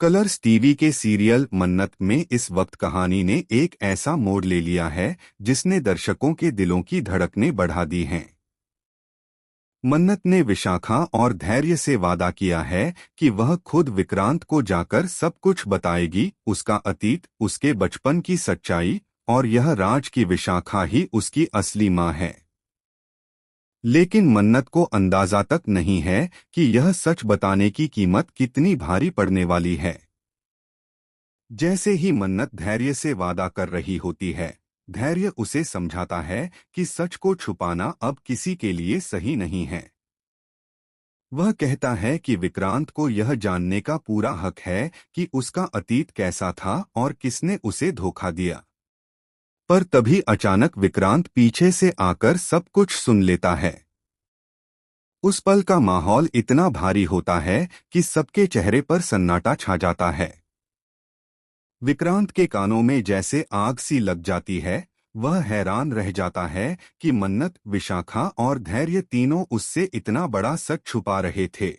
Colors TV के serial मन्नत में इस वक्त कहानी ने एक ऐसा मोड़ ले लिया है जिसने दर्शकों के दिलों की धड़कनें बढ़ा दी हैं। मन्नत ने विशाखा और धैर्य से वादा किया है कि वह खुद विक्रांत को जाकर सब कुछ बताएगी, उसका अतीत, उसके बचपन की सच्चाई और यह राज की विशाखा ही उसकी असली माँ है। लेकिन मन्नत को अंदाजा तक नहीं है कि यह सच बताने की कीमत कितनी भारी पड़ने वाली है। जैसे ही मन्नत धैर्य से वादा कर रही होती है, धैर्य उसे समझाता है कि सच को छुपाना अब किसी के लिए सही नहीं है। वह कहता है कि विक्रांत को यह जानने का पूरा हक है कि उसका अतीत कैसा था और किसने उसे धोखा दिया। पर तभी अचानक विक्रांत पीछे से आकर सब कुछ सुन लेता है। उस पल का माहौल इतना भारी होता है कि सबके चेहरे पर सन्नाटा छा जाता है। विक्रांत के कानों में जैसे आग सी लग जाती है। वह हैरान रह जाता है कि मन्नत, विशाखा और धैर्य तीनों उससे इतना बड़ा सच छुपा रहे थे।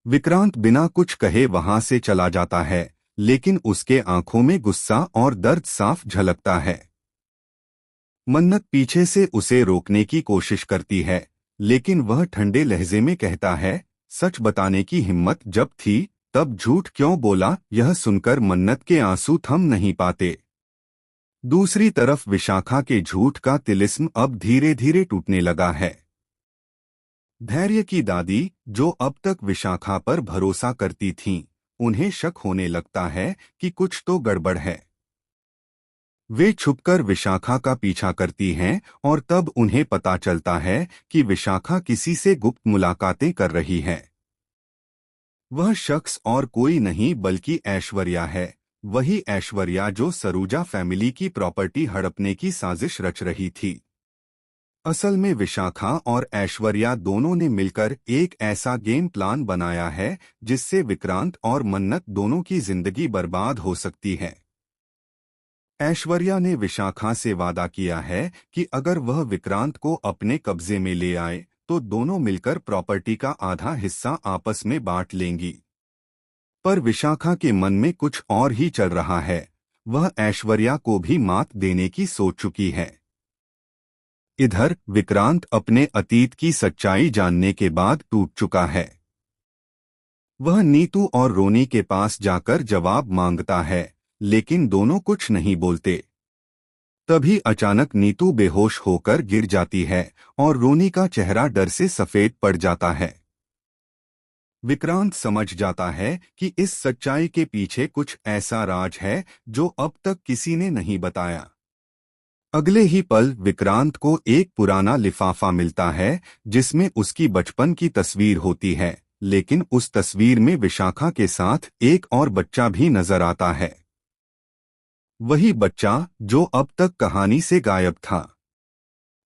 विक्रांत बिना कुछ कहे वहां से चला जाता है, लेकिन उसके आंखों में गुस्सा और दर्द साफ झलकता है। मन्नत पीछे से उसे रोकने की कोशिश करती है, लेकिन वह ठंडे लहजे में कहता है, सच बताने की हिम्मत जब थी तब झूठ क्यों बोला। यह सुनकर मन्नत के आंसू थम नहीं पाते। दूसरी तरफ विशाखा के झूठ का तिलिस्म अब धीरे धीरे टूटने लगा है। धैर्य की दादी, जो अब तक विशाखा पर भरोसा करती थीं, उन्हें शक होने लगता है कि कुछ तो गड़बड़ है। वे छुपकर विशाखा का पीछा करती हैं और तब उन्हें पता चलता है कि विशाखा किसी से गुप्त मुलाकातें कर रही है। वह शख्स और कोई नहीं बल्कि ऐश्वर्या है, वही ऐश्वर्या जो सरूजा फैमिली की प्रॉपर्टी हड़पने की साजिश रच रही थी। असल में विशाखा और ऐश्वर्या दोनों ने मिलकर एक ऐसा गेम प्लान बनाया है जिससे विक्रांत और मन्नत दोनों की जिंदगी बर्बाद हो सकती है। ऐश्वर्या ने विशाखा से वादा किया है कि अगर वह विक्रांत को अपने कब्जे में ले आए तो दोनों मिलकर प्रॉपर्टी का आधा हिस्सा आपस में बांट लेंगी। पर विशाखा के मन में कुछ और ही चल रहा है। वह ऐश्वर्या को भी मात देने की सोच चुकी है। इधर विक्रांत अपने अतीत की सच्चाई जानने के बाद टूट चुका है। वह नीतू और रोनी के पास जाकर जवाब मांगता है, लेकिन दोनों कुछ नहीं बोलते। तभी अचानक नीतू बेहोश होकर गिर जाती है और रोनी का चेहरा डर से सफेद पड़ जाता है। विक्रांत समझ जाता है कि इस सच्चाई के पीछे कुछ ऐसा राज है जो अब तक किसी ने नहीं बताया। अगले ही पल विक्रांत को एक पुराना लिफाफा मिलता है जिसमें उसकी बचपन की तस्वीर होती है, लेकिन उस तस्वीर में विशाखा के साथ एक और बच्चा भी नजर आता है। वही बच्चा जो अब तक कहानी से गायब था।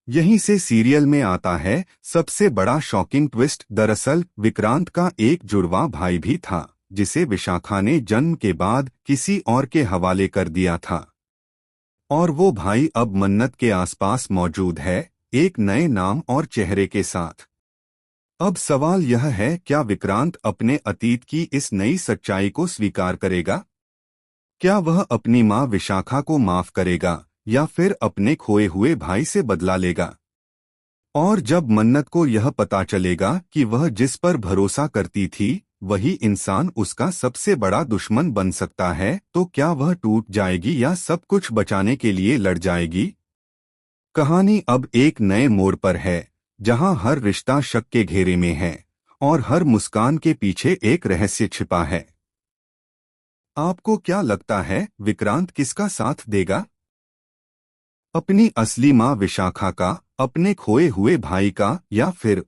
यहीं से सीरियल में आता है सबसे बड़ा शॉकिंग ट्विस्ट। दरअसल विक्रांत का एक जुड़वा भाई भी था जिसे विशाखा ने जन्म के बाद किसी और के हवाले कर दिया था। और वो भाई अब मन्नत के आसपास मौजूद है, एक नए नाम और चेहरे के साथ। अब सवाल यह है, क्या विक्रांत अपने अतीत की इस नई सच्चाई को स्वीकार करेगा? क्या वह अपनी मां विशाखा को माफ करेगा या फिर अपने खोए हुए भाई से बदला लेगा? और जब मन्नत को यह पता चलेगा कि वह जिस पर भरोसा करती थी वही इंसान उसका सबसे बड़ा दुश्मन बन सकता है, तो क्या वह टूट जाएगी या सब कुछ बचाने के लिए लड़ जाएगी? कहानी अब एक नए मोड़ पर है, जहां हर रिश्ता शक के घेरे में है और हर मुस्कान के पीछे एक रहस्य छिपा है। आपको क्या लगता है, विक्रांत किसका साथ देगा? अपनी असली मां विशाखा का, अपने खोए हुए भाई का, या फिर